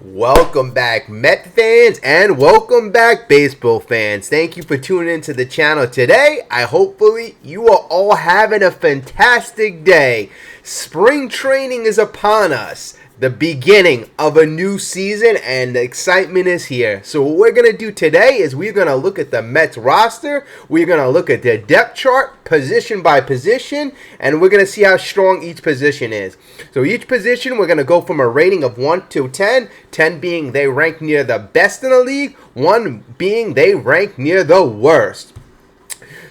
Welcome back, Met fans, and welcome back, baseball fans. Thank you for tuning into the channel today. Hopefully you are all having a fantastic day. Spring training is upon us. The beginning of a new season, and the excitement is here. So what we're going to do today is we're going to look at the Mets roster. We're going to look at their depth chart, position by position, and we're going to see how strong each position is. So each position, we're going to go from a rating of 1 to 10, 10 being they rank near the best in the league, 1 being they rank near the worst.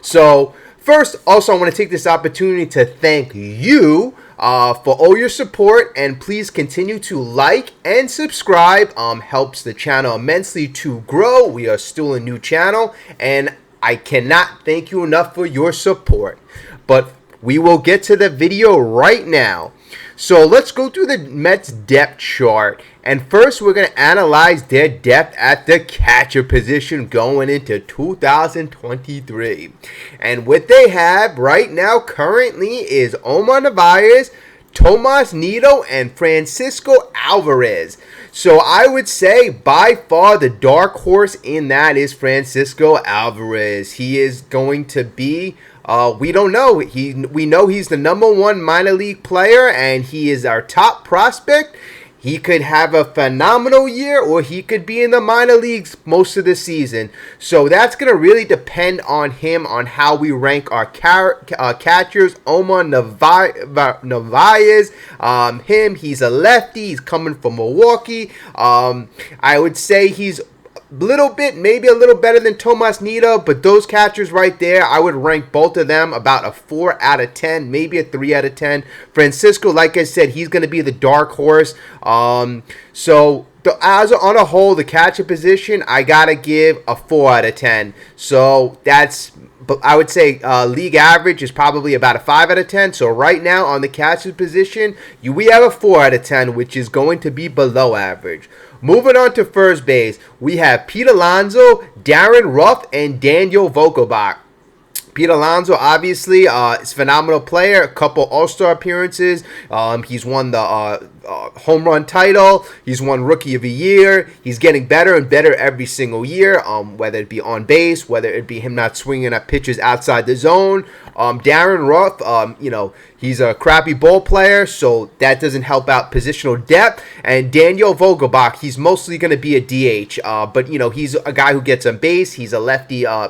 So first, also, I want to take this opportunity to thank you for all your support, and please continue to like and subscribe. Helps the channel immensely to grow. We are still a new channel, and I cannot thank you enough for your support. But we will get to the video right now. So let's go through the Mets depth chart. And first, we're going to analyze their depth at the catcher position going into 2023. And what they have right now currently is Omar Narvaez, Tomas Nido, and Francisco Alvarez. So I would say by far the dark horse in that is Francisco Alvarez. He is going to be we don't know. We know he's the #1 minor league player, and he is our top prospect. He could have a phenomenal year, or he could be in the minor leagues most of the season. So that's going to really depend on him, on how we rank our catchers. Omar Narvaez, he's a lefty. He's coming from Milwaukee. I would say he's maybe a little better than Tomas Nido, but those catchers right there, I would rank both of them about a 4 out of 10, maybe a 3 out of 10. Francisco, like I said, he's going to be the dark horse. So as on a whole, the catcher position, I got to give a 4 out of 10. So I would say league average is probably about a 5 out of 10. So right now on the catcher position, we have a 4 out of 10, which is going to be below average. Moving on to first base, we have Pete Alonso, Darren Ruff, and Daniel Vogelbach. Pete Alonso, obviously, is a phenomenal player. A couple All-Star appearances. He's won the home run title. He's won Rookie of the Year. He's getting better and better every single year, whether it be on base, whether it be him not swinging at pitches outside the zone. Darren Ruff, he's a crappy ball player, so that doesn't help out positional depth. And Daniel Vogelbach, he's mostly going to be a DH, but he's a guy who gets on base. He's a lefty guy.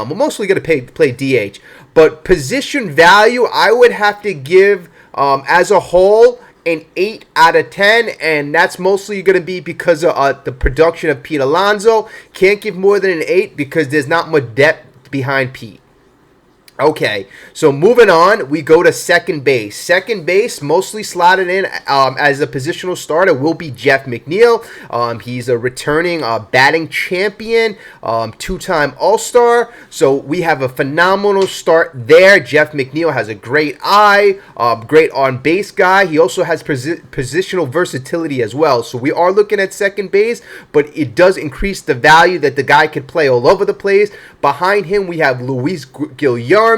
Mostly going to play DH. But position value, I would have to give, as a whole, an 8 out of 10. And that's mostly going to be because of the production of Pete Alonso. Can't give more than an 8 because there's not much depth behind Pete. Okay, so moving on, we go to second base. Second base, mostly slotted in as a positional starter, will be Jeff McNeil. He's a returning batting champion, 2-time All-Star. So we have a phenomenal start there. Jeff McNeil has a great eye, great on-base guy. He also has positional versatility as well. So we are looking at second base, but it does increase the value that the guy could play all over the place. Behind him, we have Luis Guillermo.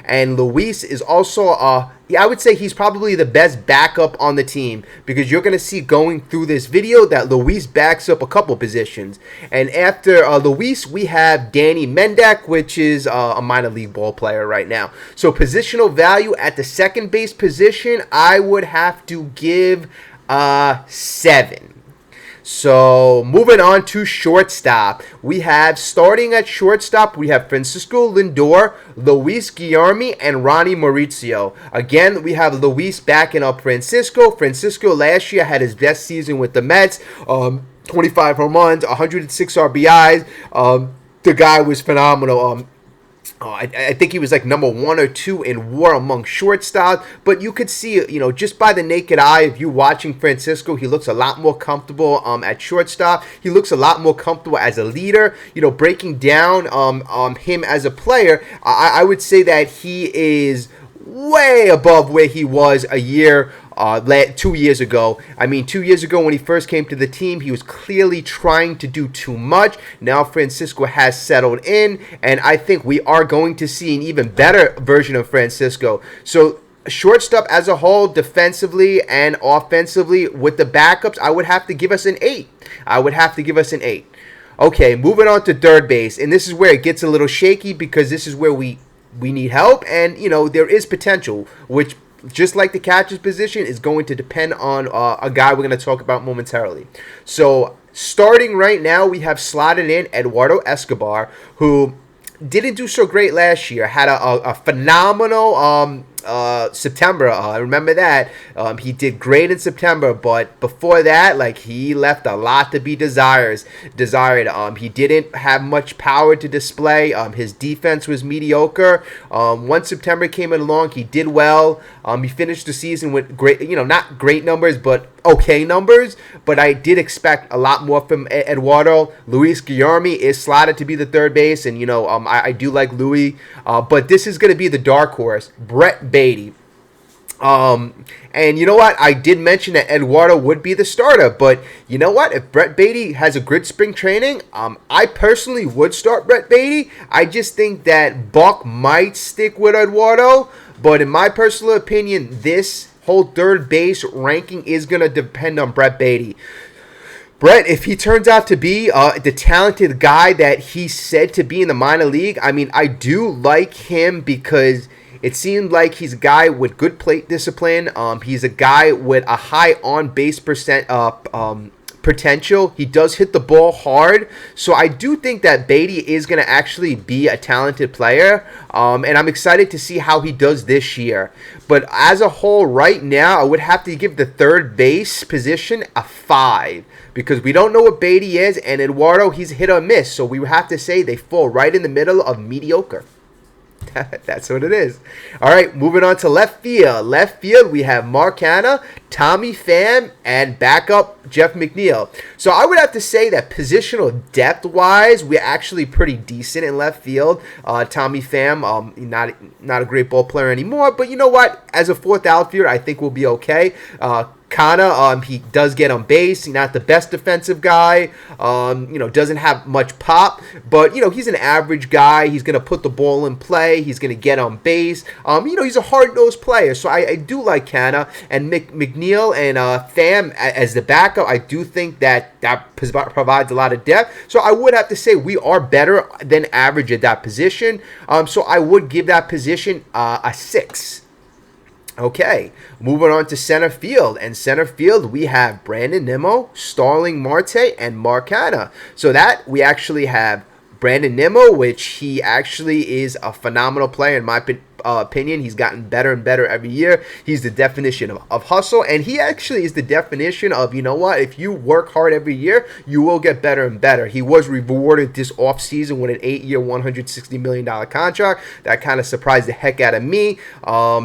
And Luis is also, I would say he's probably the best backup on the team, because you're going to see going through this video that Luis backs up a couple positions. And after Luis, we have Danny Mendak, which is a minor league ball player right now. So positional value at the second base position, I would have to give 7. So moving on to shortstop, we have starting at shortstop, we have Francisco Lindor, Luis Guillermo, and Ronnie Mauricio. Again, we have Luis backing up Francisco. Francisco last year had his best season with the Mets, 25 home runs, 106 RBIs. The guy was phenomenal. I think he was like number 1 or 2 in WAR among shortstops, but you could see, just by the naked eye, if you're watching Francisco, he looks a lot more comfortable at shortstop. He looks a lot more comfortable as a leader. Breaking down him as a player, I would say that he is way above where he was a year 2 years ago. I mean, 2 years ago when he first came to the team, he was clearly trying to do too much. Now Francisco has settled in, and I think we are going to see an even better version of Francisco. So shortstop as a whole, defensively and offensively, with the backups, I would have to give us an 8. I would have to give us an 8. Okay, moving on to third base, and this is where it gets a little shaky because this is where we need help, and there is potential, which just like the catcher's position is going to depend on a guy we're going to talk about momentarily. So starting right now, we have slotted in Eduardo Escobar, who didn't do so great last year. Had a phenomenal September. I remember that. He did great in September, but before that, like, he left a lot to be desired. He didn't have much power to display. His defense was mediocre. Once September came along, he did well. He finished the season with great, not great numbers, but okay numbers. But I did expect a lot more from Eduardo. Luis Guillorme is slotted to be the third base, and I do like Louis. But this is going to be the dark horse, Brett Beatty. And you know what? I did mention that Eduardo would be the starter, but you know what? If Brett Beatty has a good spring training, I personally would start Brett Beatty. I just think that Buck might stick with Eduardo, but in my personal opinion, this whole third base ranking is going to depend on Brett Beatty. Brett, if he turns out to be the talented guy that he's said to be in the minor league, I mean, I do like him because it seemed like he's a guy with good plate discipline. He's a guy with a high on-base potential. He does hit the ball hard. So I do think that Beatty is going to actually be a talented player. And I'm excited to see how he does this year. But as a whole, right now, I would have to give the third base position a 5. Because we don't know what Beatty is. And Eduardo, he's hit or miss. So we would have to say they fall right in the middle of mediocre. That's what it is. All right, moving on to left field. Left field, we have Mark Hanna, Tommy Pham, and backup Jeff McNeil. So I would have to say that positional depth-wise, we're actually pretty decent in left field. Tommy Pham, not a great ball player anymore, but you know what? As a fourth outfielder, I think we'll be okay. Kana, he does get on base. He's not the best defensive guy. Doesn't have much pop, but he's an average guy. He's gonna put the ball in play. He's gonna get on base. He's a hard-nosed player, so I do like Kana and McNeil and Pham as the backup. I do think that provides a lot of depth. So I would have to say we are better than average at that position. So I would give that position a 6. Okay, moving on to center field. And center field, we have Brandon Nimmo, Starling Marte, and Mark Hanna. So that we actually have Brandon Nimmo, which he actually is a phenomenal player in my opinion. He's gotten better and better every year. He's the definition of hustle, and he actually is the definition of, if you work hard every year, you will get better and better. He was rewarded this offseason with an 8-year, $160 million contract. That kind of surprised the heck out of me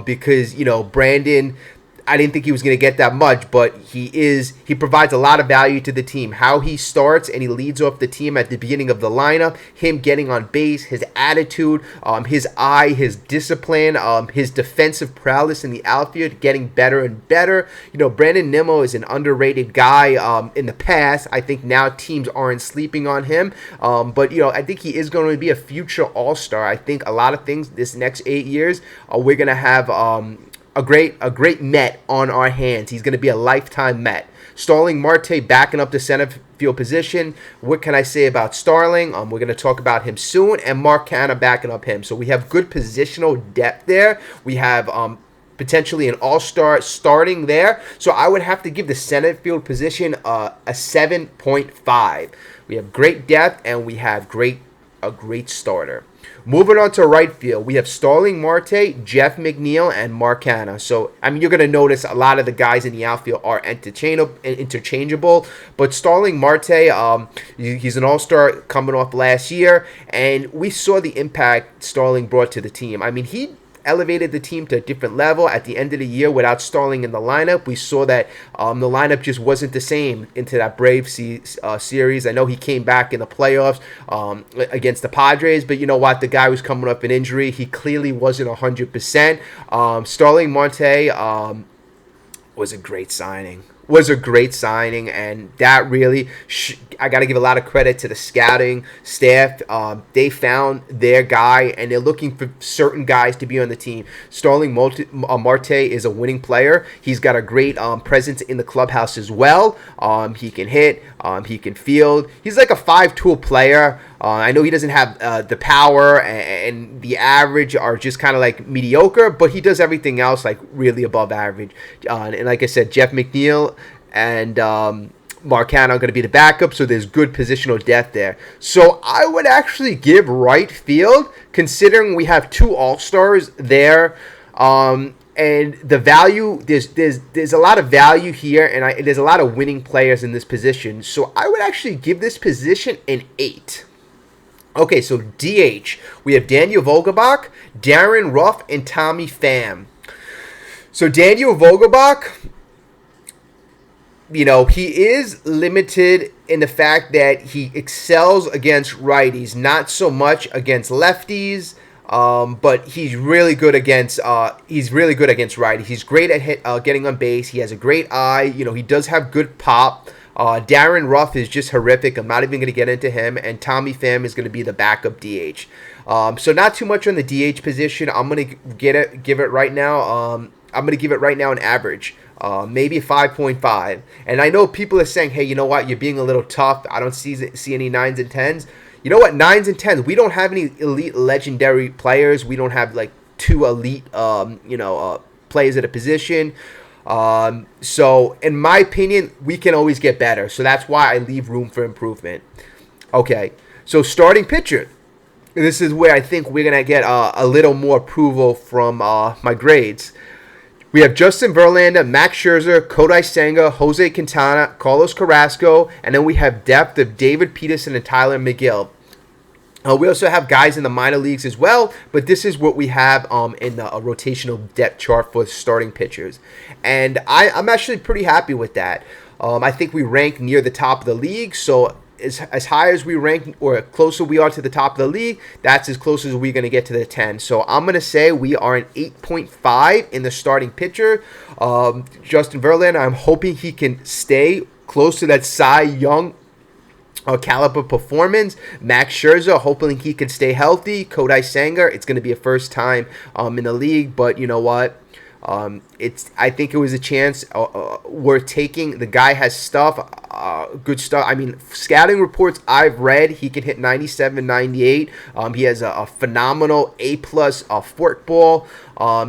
because, Brandon, I didn't think he was going to get that much, but he provides a lot of value to the team. How he starts and he leads off the team at the beginning of the lineup, him getting on base, his attitude, his eye, his discipline, his defensive prowess in the outfield, getting better and better. Brandon Nimmo is an underrated guy in the past. I think now teams aren't sleeping on him, but I think he is going to be a future all-star. I think a lot of things this next 8 years, we're going to have a great Met on our hands. He's going to be a lifetime Met. Starling Marte backing up the center field position. What can I say about Starling? We're going to talk about him soon. And Mark Hanna backing up him. So we have good positional depth there. We have potentially an all-star starting there. So I would have to give the center field position a 7.5. We have great depth and we have a great starter. Moving on to right field, we have Starling Marte, Jeff McNeil, and Mark Hanna. So, you're going to notice a lot of the guys in the outfield are interchangeable. But Starling Marte, he's an all-star coming off last year, and we saw the impact Starling brought to the team. He elevated the team to a different level at the end of the year without Starling in the lineup. We saw that the lineup just wasn't the same into that Braves series. I know he came back in the playoffs against the Padres, but you know what? The guy was coming up an injury. He clearly wasn't 100%. Starling Marte was a great signing. was a great signing, and that really I got to give a lot of credit to the scouting staff. They found their guy, and they're looking for certain guys to be on the team. Starling Marte is a winning player. He's got a great presence in the clubhouse as well. He can hit. He can field. He's like a 5-tool player. I know he doesn't have the power, and the average are just kind of like mediocre, but he does everything else like really above average. And like I said, Jeff McNeil and Marcano are going to be the backup, so there's good positional depth there. So I would actually give right field, considering we have 2 All-Stars there, and the value, there's a lot of value here, and there's a lot of winning players in this position. So I would actually give this position an 8. Okay, so DH, we have Daniel Vogelbach, Darren Ruff, and Tommy Pham. So Daniel Vogelbach, you know, he is limited in the fact that he excels against righties, not so much against lefties, but he's really good against righties. He's great at getting on base. He has a great eye. You know, he does have good pop. Darren Ruff is just horrific. I'm not even going to get into him. And Tommy Pham is going to be the backup DH. So not too much on the DH position. I'm going to give it right now. I'm going to give it right now an average. Maybe 5.5. And I know people are saying, hey, you know what? You're being a little tough. I don't see any 9s and 10s. You know what? 9s and 10s. We don't have any elite legendary players. We don't have like 2 elite, players at a position. So in my opinion, we can always get better. So that's why I leave room for improvement. Okay. So starting pitcher. This is where I think we're going to get a little more approval from my grades. We have Justin Verlander, Max Scherzer, Kodai Senga, Jose Quintana, Carlos Carrasco, and then we have depth of David Peterson and Tyler McGill. We also have guys in the minor leagues as well, but this is what we have in the rotational depth chart for starting pitchers. And I'm actually pretty happy with that. I think we rank near the top of the league, so as high as we rank or closer we are to the top of the league, that's as close as we're going to get to the 10. So I'm going to say we are an 8.5 in the starting pitcher. Justin Verlander, I'm hoping he can stay close to that Cy Young caliber performance. Max Scherzer, hoping he can stay healthy. Kodai Senga, it's going to be a first time in the league, but you know what? I think it was a chance worth taking. The guy has stuff, good stuff. I mean, scouting reports I've read, he can hit 97, 98. He has a phenomenal A+ fork ball.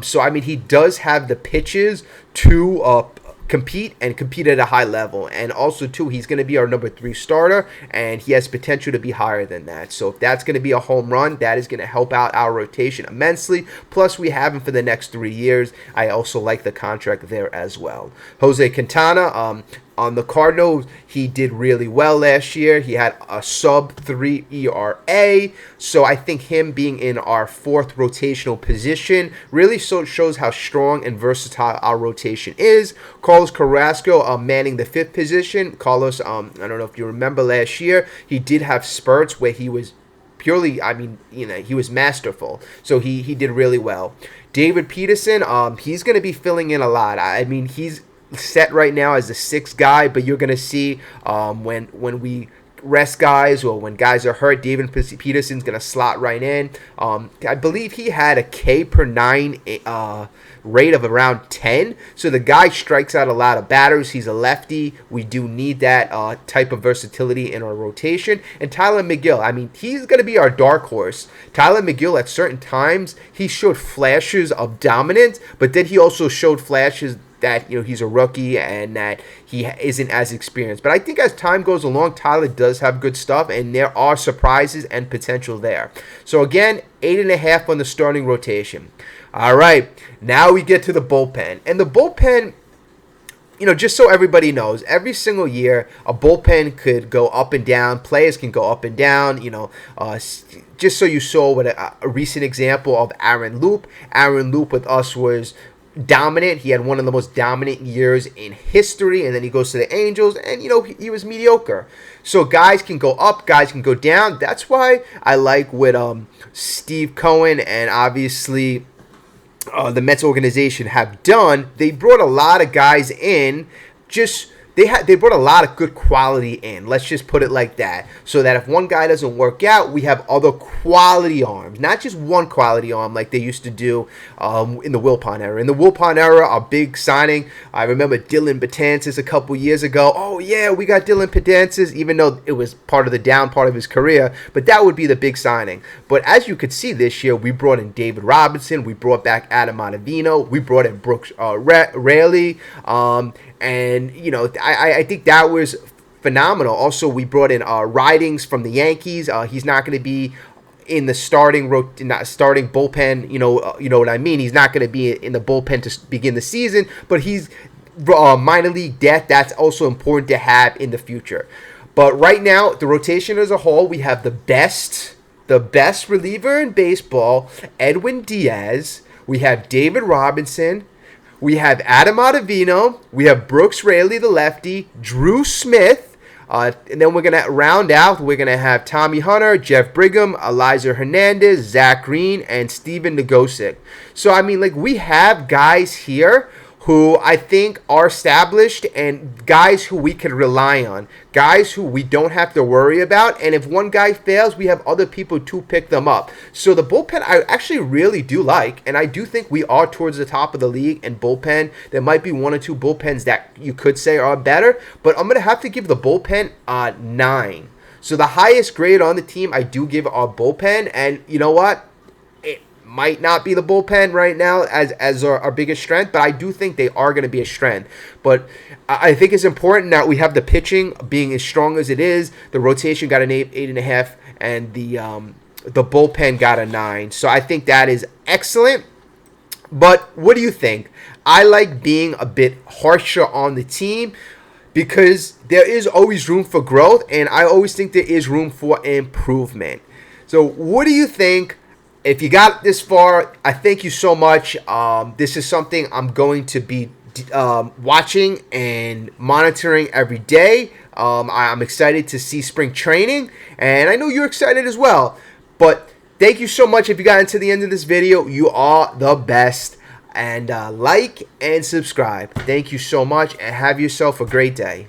So, I mean, he does have the pitches to compete at a high level. And also, too, he's going to be our number 3 starter, and he has potential to be higher than that. So if that's going to be a home run, that is going to help out our rotation immensely. Plus, we have him for the next 3 years. I also like the contract there as well. Jose Quintana, on the Cardinals, he did really well last year. He had a sub-3 ERA. So I think him being in our 4th rotational position really shows how strong and versatile our rotation is. Carlos Carrasco manning the 5th position. Carlos, I don't know if you remember last year, he did have spurts where he was purely, he was masterful. So he did really well. David Peterson, he's going to be filling in a lot. I mean, he's set right now as the 6th guy, but you're going to see when we rest guys or when guys are hurt, David Peterson's going to slot right in. I believe he had a K per 9 rate of around 10, so the guy strikes out a lot of batters. He's a lefty. We do need that type of versatility in our rotation. And Tyler McGill, I mean, he's going to be our dark horse. Tyler McGill, at certain times, he showed flashes of dominance, but then he also showed flashes that he's a rookie and that he isn't as experienced. But I think as time goes along, Tyler does have good stuff, and there are surprises and potential there. So again, 8.5 on the starting rotation. All right, now we get to the bullpen. And the bullpen, just so everybody knows, every single year, a bullpen could go up and down. Players can go up and down, just so you saw what a recent example of Aaron Loop. Aaron Loop with us was dominant. He had one of the most dominant years in history, and then he goes to the Angels, and he was mediocre. So guys can go up, guys can go down. That's why I like what Steve Cohen and obviously the Mets organization have done. They brought a lot of guys in just they brought a lot of good quality in. Let's just put it like that. So that if one guy doesn't work out, we have other quality arms, not just one quality arm like they used to do in the Wilpon era. In the Wilpon era, our big signing, I remember Dylan Betances a couple years ago. Oh yeah, we got Dylan Betances, even though it was part of the down part of his career. But that would be the big signing. But as you could see this year, we brought in David Robinson, we brought back Adam Ottavino, we brought in Brooks Raley. And, you know, I think that was phenomenal. Also, we brought in Ridings from the Yankees. He's not going to be in the starting bullpen. You know what I mean? He's not going to be in the bullpen to begin the season, but he's minor league depth. That's also important to have in the future. But right now, the rotation as a whole, we have the best reliever in baseball, Edwin Diaz. We have David Robinson. We have Adam Ottavino. We have Brooks Raley, the lefty. Drew Smith. And then we're going to round out. We're going to have Tommy Hunter, Jeff Brigham, Eliza Hernandez, Zach Green, and Steven Nagosic. So, I mean, like, we have guys here who I think are established and guys who we can rely on, guys who we don't have to worry about. And if one guy fails, we have other people to pick them up. So the bullpen I actually really do like, and I do think we are towards the top of the league in bullpen. There might be one or two bullpens that you could say are better, but I'm going to have to give the bullpen a 9. So the highest grade on the team I do give our bullpen, and you know what? Might not be the bullpen right now as our biggest strength, but I do think they are going to be a strength. But I think it's important that we have the pitching being as strong as it is. The rotation got an 8.5, and the bullpen got a 9. So I think that is excellent. But what do you think? I like being a bit harsher on the team because there is always room for growth, and I always think there is room for improvement. So what do you think? If you got this far, I thank you so much. This is something I'm going to be watching and monitoring every day. I'm excited to see spring training, and I know you're excited as well. But thank you so much. If you got into the end of this video, you are the best. And like and subscribe. Thank you so much, and have yourself a great day.